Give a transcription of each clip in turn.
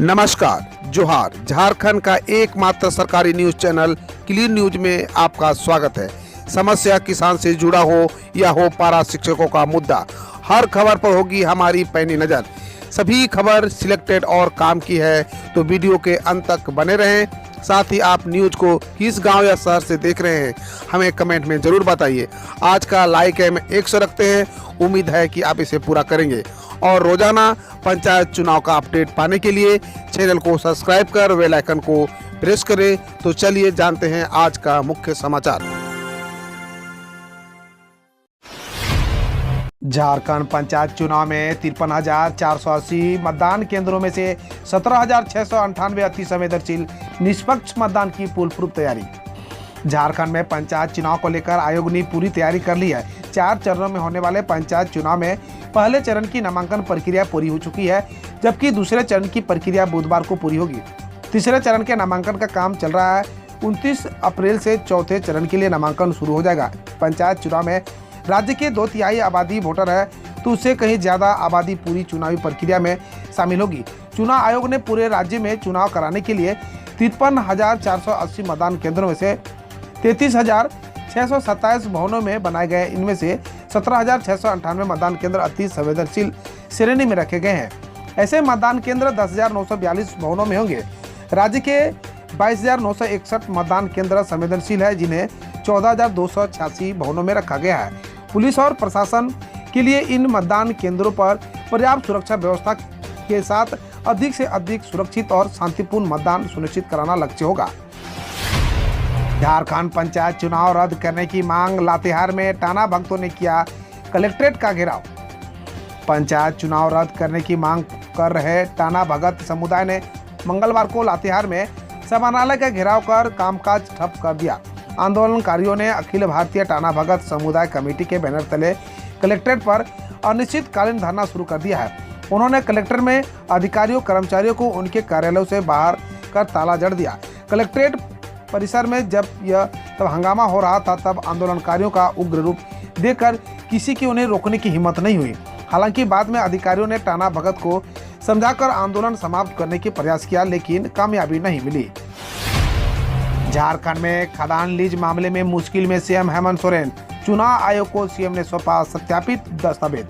नमस्कार, जोहार। झारखंड का एकमात्र सरकारी न्यूज चैनल क्लीन न्यूज में आपका स्वागत है। समस्या किसान से जुड़ा हो या हो पारा शिक्षकों का मुद्दा, हर खबर पर होगी हमारी पैनी नज़र। सभी खबर सिलेक्टेड और काम की है, तो वीडियो के अंत तक बने रहें। साथ ही आप न्यूज को किस गांव या शहर से देख रहे हैं, हमें कमेंट में ज़रूर बताइए। आज का लाइक हम 100 रखते हैं, उम्मीद है कि आप इसे पूरा करेंगे। और रोजाना पंचायत चुनाव का अपडेट पाने के लिए चैनल को सब्सक्राइब कर बेल आइकन को प्रेस करें। तो चलिए जानते हैं आज का मुख्य समाचार। झारखंड पंचायत चुनाव में 53,480 मतदान केंद्रों में से 17,698 अति संवेदनशील निष्पक्ष मतदान की फुल प्रूफ तैयारी। झारखंड में पंचायत चुनाव को लेकर आयोग ने पूरी तैयारी कर ली है। 4 चरणों में होने वाले पंचायत चुनाव में पहले चरण की नामांकन प्रक्रिया पूरी हो चुकी है, जबकि दूसरे चरण की प्रक्रिया बुधवार को पूरी होगी। तीसरे चरण के नामांकन का काम चल रहा है। 29 अप्रैल से चौथे चरण के लिए नामांकन शुरू हो जाएगा। पंचायत चुनाव में राज्य के 2/3 आबादी वोटर है, तो उससे कहीं ज्यादा आबादी पूरी चुनावी प्रक्रिया में शामिल होगी। चुनाव आयोग ने पूरे राज्य में चुनाव कराने के लिए 53,480 मतदान केंद्रों में से 33,627 भवनों में बनाए गए। इनमें से 17,698 मतदान केंद्र अति संवेदनशील श्रेणी में रखे गए हैं। ऐसे मतदान केंद्र 10,942 भवनों में होंगे। राज्य के 22,961 मतदान केंद्र संवेदनशील है, जिन्हें 14,286 भवनों में रखा गया है। पुलिस और प्रशासन के लिए इन मतदान केंद्रों पर पर्याप्त सुरक्षा व्यवस्था के साथ अधिक से अधिक सुरक्षित और शांतिपूर्ण मतदान सुनिश्चित कराना लक्ष्य होगा। झारखंड पंचायत चुनाव रद्द करने की मांग, लातेहार में टाना भगतों ने किया कलेक्ट्रेट का घेराव। पंचायत चुनाव रद्द करने की मांग कर रहे टाना भगत समुदाय ने मंगलवार को लातेहार में समाहरणालय का घेराव कर कामकाज ठप कर दिया। आंदोलनकारियों ने अखिल भारतीय टाना भगत समुदाय कमेटी के बैनर तले कलेक्ट्रेट पर अनिश्चितकालीन धरना शुरू कर दिया है। उन्होंने कलेक्ट्रेट में अधिकारियों कर्मचारियों को उनके कार्यालयों से बाहर कर ताला जड़ दिया। कलेक्ट्रेट परिसर में जब हंगामा हो रहा था, तब आंदोलनकारियों का उग्र रूप देखकर किसी की उन्हें रोकने की हिम्मत नहीं हुई। हालांकि बाद में अधिकारियों ने टाना भगत को समझाकर आंदोलन समाप्त करने की प्रयास किया, लेकिन कामयाबी नहीं मिली। झारखंड में खदान लीज मामले में मुश्किल में सीएम हेमंत सोरेन, चुनाव आयोग को सीएम ने सौंपा सत्यापित दस्तावेज।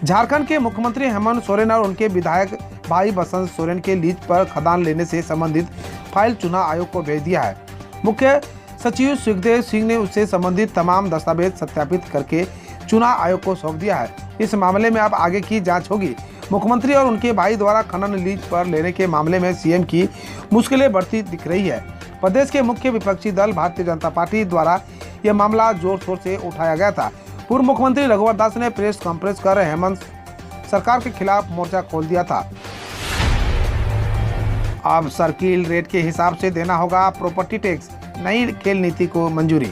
झारखंड के मुख्यमंत्री हेमंत सोरेन और उनके विधायक भाई बसंत सोरेन के लीज पर खदान लेने से संबंधित फाइल चुनाव आयोग को भेज दिया है। मुख्य सचिव सुखदेव सिंह ने उससे संबंधित तमाम दस्तावेज सत्यापित करके चुनाव आयोग को सौंप दिया है। इस मामले में अब आगे की जांच होगी। मुख्यमंत्री और उनके भाई द्वारा खनन लीज पर लेने के मामले में सीएम की मुश्किलें बढ़ती दिख रही है। प्रदेश के मुख्य विपक्षी दल भारतीय जनता पार्टी द्वारा यह मामला जोर शोर से उठाया गया था। पूर्व मुख्यमंत्री रघुवर दास ने प्रेस कॉन्फ्रेंस कर हेमंत सरकार के खिलाफ मोर्चा खोल दिया था। अब सर्किल रेट के हिसाब से देना होगा प्रॉपर्टी टैक्स, नई खेल नीति को मंजूरी।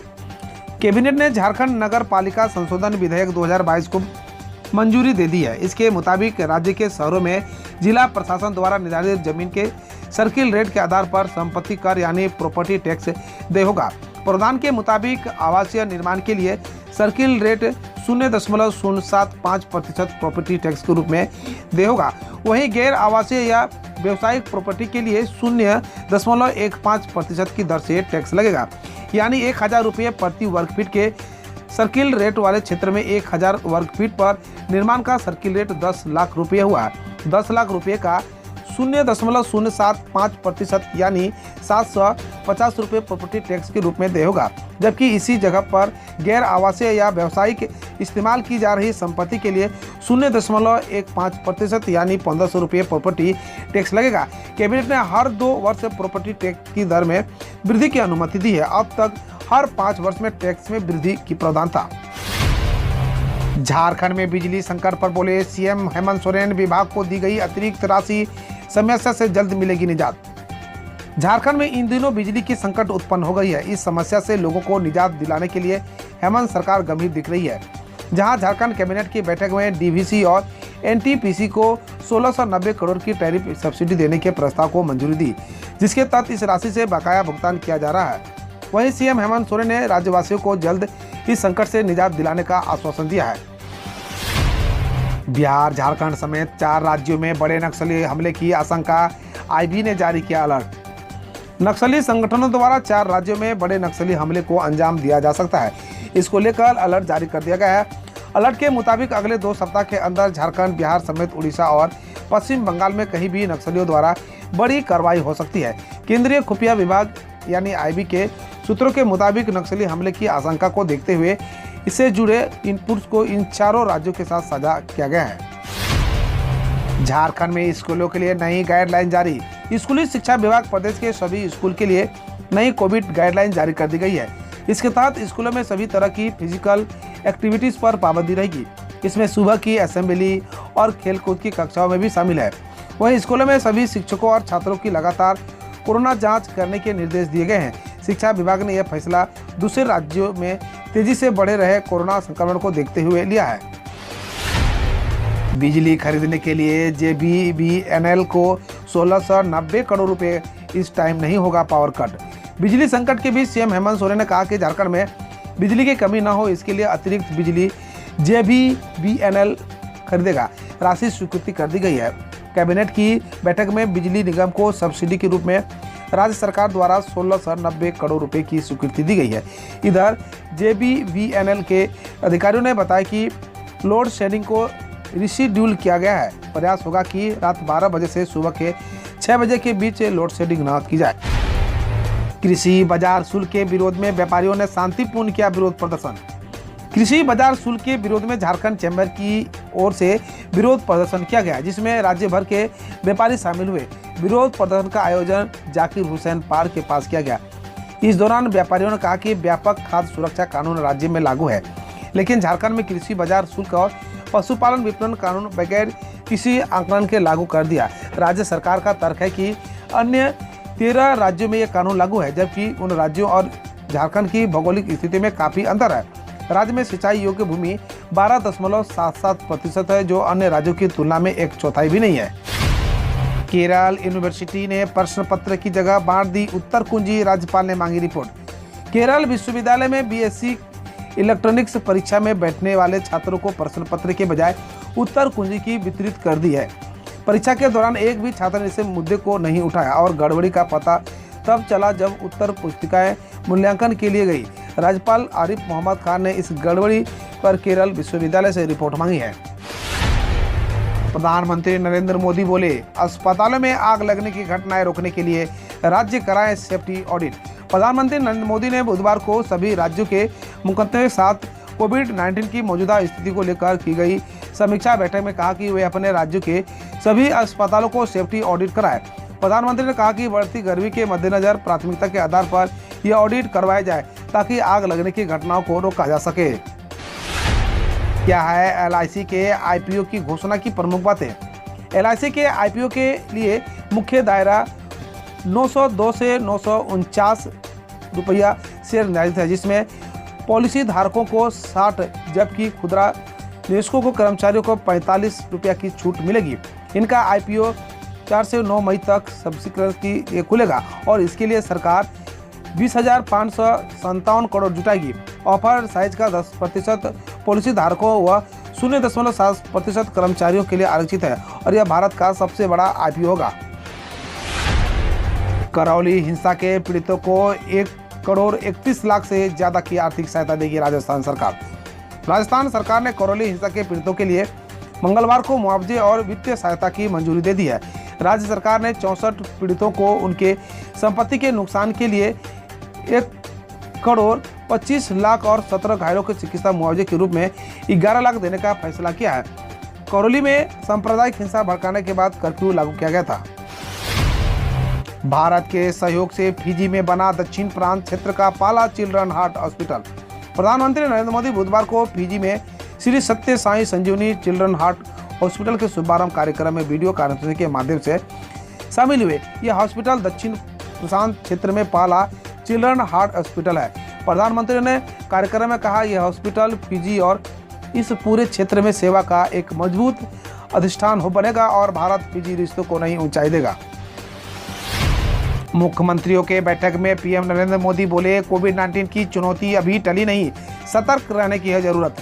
कैबिनेट ने झारखंड नगर पालिका संशोधन विधेयक 2022 को मंजूरी दे दी है। इसके मुताबिक राज्य के शहरों में जिला प्रशासन द्वारा निर्धारित जमीन के सर्किल रेट के आधार पर संपत्ति कर यानी प्रॉपर्टी टैक्स दे होगा। प्रावधान के मुताबिक आवासीय निर्माण के लिए सर्किल रेट 0.075% प्रॉपर्टी टैक्स के रूप में दे होगा। वहीं गैर आवासीय या व्यवसायिक प्रॉपर्टी के लिए 0.15% की दर से टैक्स लगेगा। यानी 1,000 रुपये प्रति वर्ग फीट के सर्किल रेट वाले क्षेत्र में 1,000 वर्ग फीट पर निर्माण का सर्किल रेट 10 लाख रुपये हुआ। 10 लाख रुपये का 0.075% यानी 750 रुपये प्रॉपर्टी टैक्स के रूप में दे होगा। जबकि इसी जगह पर गैर आवासीय या व्यावसायिक इस्तेमाल की जा रही संपत्ति के लिए 0.15% यानी 1,500 रुपये प्रॉपर्टी टैक्स लगेगा। कैबिनेट ने हर 2 वर्ष प्रॉपर्टी टैक्स की दर में वृद्धि की अनुमति दी है। अब तक हर 5 वर्ष में टैक्स में वृद्धि की प्रावधान था। झारखंड में बिजली संकट पर बोले सीएम हेमंत सोरेन, विभाग को दी गई अतिरिक्त राशि, समस्या से जल्द मिलेगी निजात। झारखंड में इन दिनों बिजली की संकट उत्पन्न हो गई है। इस समस्या से लोगों को निजात दिलाने के लिए हेमंत सरकार गंभीर दिख रही है। जहां झारखंड कैबिनेट की बैठक में डीवीसी और एनटीपीसी को 1690 करोड़ की टैरिफ सब्सिडी देने के प्रस्ताव को मंजूरी दी, जिसके तहत इस राशि से बकाया भुगतान किया जा रहा है। वहीं सीएम हेमंत सोरेन ने राज्यवासियों को जल्द इस संकट से निजात दिलाने का आश्वासन दिया है। बिहार, झारखंड समेत 4 राज्यों में बड़े नक्सली हमले की आशंका। आईबी ने जारी किया अलर्ट। नक्सली संगठनों द्वारा 4 राज्यों में बड़े नक्सली हमले को अंजाम दिया जा सकता है, इसको लेकर अलर्ट जारी कर दिया गया है। अलर्ट के मुताबिक अगले 2 सप्ताह के अंदर झारखंड, बिहार समेत उड़ीसा और पश्चिम बंगाल में कहीं भी नक्सलियों द्वारा बड़ी कार्रवाई हो सकती है। केंद्रीय खुफिया विभाग यानी आईबी के सूत्रों के मुताबिक नक्सली हमले की आशंका को देखते हुए इससे जुड़े इनपुट्स को इन 4 राज्यों के साथ साझा किया गया है। झारखंड में स्कूलों के लिए नई गाइडलाइन जारी। स्कूली शिक्षा विभाग प्रदेश के सभी स्कूल के लिए नई कोविड गाइडलाइन जारी कर दी गई है। इसके तहत स्कूलों में सभी तरह की फिजिकल एक्टिविटीज पर पाबंदी रहेगी। इसमें सुबह की असेंबली और खेलकूद की कक्षाओं में भी शामिल है। वहीं स्कूलों में सभी शिक्षकों और छात्रों की लगातार कोरोना जांच करने के निर्देश दिए गए हैं। शिक्षा विभाग ने यह फैसला दूसरे राज्यों में तेजी से बढ़े रहे कोरोना संक्रमण को देखते हुए लिया है। बिजली खरीदने के लिए JBVNL को 1690 करोड़ रुपए इस टाइम नहीं होगा पावर कट। बिजली संकट के बीच सीएम हेमंत सोरेन ने कहा कि झारखंड में बिजली की कमी न हो, इसके लिए अतिरिक्त बिजली JBVNL खरीदेगा। राशि स्वीकृति कर दी गई है। कैबिनेट की बैठक में बिजली निगम को सब्सिडी के रूप में राज्य सरकार द्वारा 1690 करोड़ रुपए की स्वीकृति दी गई है। इधर JBVNL के अधिकारियों ने बताया कि लोड शेडिंग को रिशेड्यूल किया गया है। प्रयास होगा कि रात 12 बजे से सुबह के 6 बजे के बीच लोड शेडिंग न की जाए। कृषि बाजार शुल्क के विरोध में व्यापारियों ने शांतिपूर्ण किया विरोध प्रदर्शन। कृषि बाजार शुल्क के विरोध में झारखंड चैम्बर की ओर से विरोध प्रदर्शन किया गया, जिसमें राज्य भर के व्यापारी शामिल हुए। विरोध प्रदर्शन का आयोजन जाकिर हुसैन पार्क के पास किया गया। इस दौरान व्यापारियों ने कहा कि व्यापक खाद्य सुरक्षा कानून राज्य में लागू है, लेकिन झारखंड में कृषि बाजार शुल्क और पशुपालन विपणन कानून बगैर किसी आकलन के लागू कर दिया। राज्य सरकार का तर्क है कि अन्य 13 राज्यों में यह कानून लागू है, जबकि उन राज्यों और झारखंड की भौगोलिक स्थिति में काफी अंतर है। राज्य में सिंचाई योग्य भूमि 12.77% है, जो अन्य राज्यों की तुलना में 1/4 भी नहीं है। केरल यूनिवर्सिटी ने प्रश्न पत्र की जगह बांट दी उत्तर कुंजी, राज्यपाल ने मांगी रिपोर्ट। केरल विश्वविद्यालय में BSc इलेक्ट्रॉनिक्स परीक्षा में बैठने वाले छात्रों को प्रश्न पत्र के बजाय उत्तर कुंजी की वितरित कर दी है। परीक्षा के दौरान एक भी छात्र ने इस मुद्दे को नहीं उठाया और गड़बड़ी का पता तब चला जब उत्तर पुस्तिकाएं मूल्यांकन के लिए गई। राज्यपाल आरिफ मोहम्मद खान ने इस गड़बड़ी पर केरल विश्वविद्यालय से रिपोर्ट मांगी है। प्रधानमंत्री नरेंद्र मोदी बोले, अस्पतालों में आग लगने की घटनाएं रोकने के लिए राज्य कराएं सेफ्टी ऑडिट। प्रधानमंत्री नरेंद्र मोदी ने बुधवार को सभी राज्यों के मुख्यमंत्रियों के साथ कोविड-19 की मौजूदा स्थिति को लेकर की गई समीक्षा बैठक में कहा कि वे अपने राज्यों के सभी अस्पतालों को सेफ्टी ऑडिट कराएं। प्रधानमंत्री ने कहा कि बढ़ती गर्मी के मद्देनजर प्राथमिकता के आधार पर यह ऑडिट करवाया जाए ताकि आग लगने की घटनाओं को रोका जा सके। क्या है LIC के IPO की घोषणा की प्रमुख बातें। LIC के IPO के लिए मुख्य दायरा 902 से 949 रुपया शेयर निर्धारित है, जिसमें पॉलिसी धारकों को 60 जबकि खुदरा निवेशकों को कर्मचारियों को 45 रुपया की छूट मिलेगी। इनका IPO 4 से 9 मई तक सब्सिक्वेंस की खुलेगा और इसके लिए सरकार 20,557 करोड़ जुटाएगी। ऑफर साइज का 10% पॉलिसी धारकों व 0.7% कर्मचारियों के लिए आरक्षित है और यह भारत का सबसे बड़ा IPO होगा। करौली हिंसा के पीड़ितों को 1,31,00,000 से ज्यादा की आर्थिक सहायता देगी राजस्थान सरकार। राजस्थान सरकार ने करौली हिंसा के पीड़ितों के लिए मंगलवार को मुआवजे और वित्तीय सहायता की मंजूरी दे दी है। राज्य सरकार ने 64 पीड़ितों को उनके संपत्ति के नुकसान के लिए 1,25,00,000 और 17 घायलों के चिकित्सा मुआवजे के रूप में 11 लाख देने का फैसला किया है। करौली में सांप्रदायिक हिंसा भड़काने के बाद कर्फ्यू लागू किया गया था। भारत के सहयोग से फिजी में बना दक्षिण प्रांत क्षेत्र का पहला चिल्ड्रन हार्ट हॉस्पिटल। प्रधानमंत्री नरेंद्र मोदी बुधवार को फिजी में श्री सत्य साई संजीवनी चिल्ड्रन हार्ट हॉस्पिटल के शुभारंभ कार्यक्रम में वीडियो कॉन्फ्रेंसिंग के माध्यम से शामिल हुए। यह हॉस्पिटल दक्षिण प्रशांत क्षेत्र में पहला चिल्ड्रन हार्ट हॉस्पिटल है। प्रधानमंत्री ने कार्यक्रम में कहा, यह हॉस्पिटल फिजी और इस पूरे क्षेत्र में सेवा का एक मजबूत अधिष्ठान हो बनेगा और भारत फिजी रिश्तों को नई ऊंचाई देगा। मुख्यमंत्रियों के बैठक में पीएम नरेंद्र मोदी बोले, कोविड-19 की चुनौती अभी टली नहीं, सतर्क रहने की है जरूरत।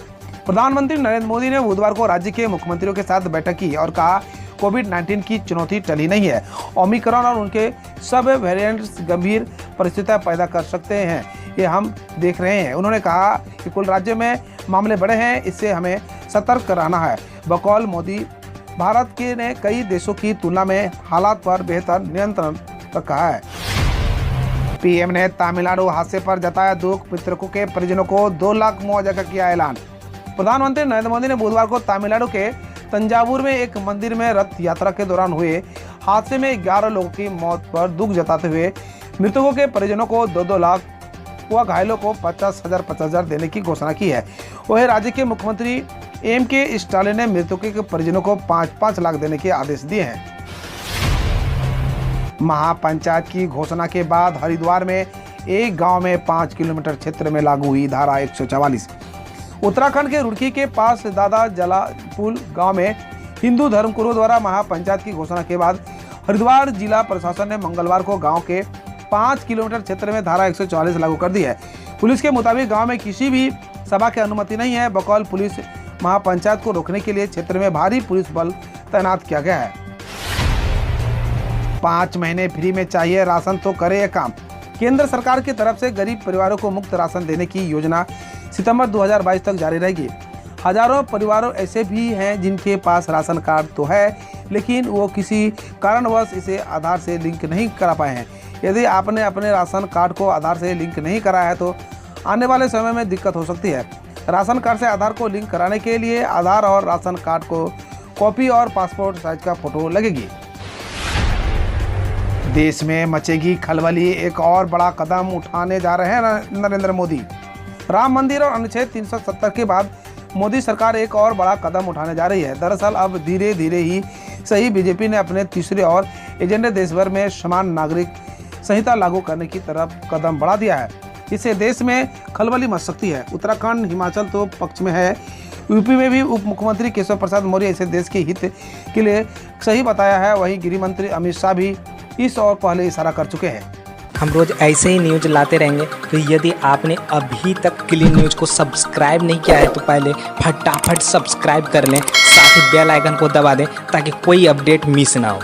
प्रधानमंत्री नरेंद्र मोदी ने बुधवार को राज्य के मुख्यमंत्रियों के साथ बैठक की और कहा, कोविड-19 की चुनौती टली नहीं है। ओमिक्रॉन और उनके सब वेरिएंट्स गंभीर परिस्थितियां पैदा कर सकते हैं, ये हम देख रहे हैं। उन्होंने कहा कि कुल राज्य में मामले बढ़े हैं, इससे हमें सतर्क रहना है। बकौल मोदी, भारत के ने कई देशों की तुलना में हालात पर बेहतर नियंत्रण रखा है। पीएम ने तमिलनाडु हादसे पर जताया दुख, मृतकों के परिजनों को 2 लाख मुआवजा का किया ऐलान। प्रधानमंत्री नरेंद्र मोदी ने बुधवार को तमिलनाडु के तंजावुर में एक मंदिर में रथ यात्रा के दौरान हुए हादसे में 11 लोगों की मौत पर दुख जताते हुए मृतकों के परिजनों को 2-2 लाख व घायलों को 50,000 देने की घोषणा की है। वहीं राज्य के मुख्यमंत्री एम.के. स्टालिन ने मृतकों के परिजनों को 5-5 लाख देने के आदेश दिए हैं। महापंचायत की घोषणा के बाद हरिद्वार में एक गांव में 5 किलोमीटर क्षेत्र में लागू हुई धारा 144। उत्तराखंड के रुड़की के पास दादा जलापुल गांव में हिंदू धर्मगुरुओं द्वारा महापंचायत की घोषणा के बाद हरिद्वार जिला प्रशासन ने मंगलवार को गांव के 5 किलोमीटर क्षेत्र में धारा 144 लागू कर दी है। पुलिस के मुताबिक गांव में किसी भी सभा की अनुमति नहीं है। बकौल पुलिस, महापंचायत को रोकने के लिए क्षेत्र में भारी पुलिस बल तैनात किया गया है। 5 महीने फ्री में चाहिए राशन तो करे ये काम। केंद्र सरकार की तरफ से गरीब परिवारों को मुफ्त राशन देने की योजना सितंबर 2022 तक जारी रहेगी। हजारों परिवारों ऐसे भी हैं जिनके पास राशन कार्ड तो है, लेकिन वो किसी कारणवश इसे आधार से लिंक नहीं करा पाए हैं। यदि आपने अपने राशन कार्ड को आधार से लिंक नहीं कराया है तो आने वाले समय में दिक्कत हो सकती है। राशन कार्ड से आधार को लिंक कराने के लिए आधार और राशन कार्ड को कॉपी और पासपोर्ट साइज का फोटो लगेगी। देश में मचेगी खलबली, एक और बड़ा कदम उठाने जा रहे हैं नरेंद्र मोदी। राम मंदिर और अनुच्छेद 370 के बाद मोदी सरकार एक और बड़ा कदम उठाने जा रही है। दरअसल अब धीरे धीरे ही सही बीजेपी ने अपने तीसरे और एजेंडे देश भर में समान नागरिक संहिता लागू करने की तरफ कदम बढ़ा दिया है। इससे देश में खलबली मच सकती है। उत्तराखंड, हिमाचल तो पक्ष में है, यूपी में भी उप मुख्यमंत्री केशव प्रसाद मौर्य इसे देश के हित के लिए सही बताया है। वहीं गृह मंत्री अमित शाह भी इस और पहले इशारा कर चुके हैं। हम रोज ऐसे ही न्यूज लाते रहेंगे, तो यदि आपने अभी तक क्लीन न्यूज को सब्सक्राइब नहीं किया है तो पहले फटाफट सब्सक्राइब कर लें, साथ ही बेल आइकन को दबा दें ताकि कोई अपडेट मिस ना हो।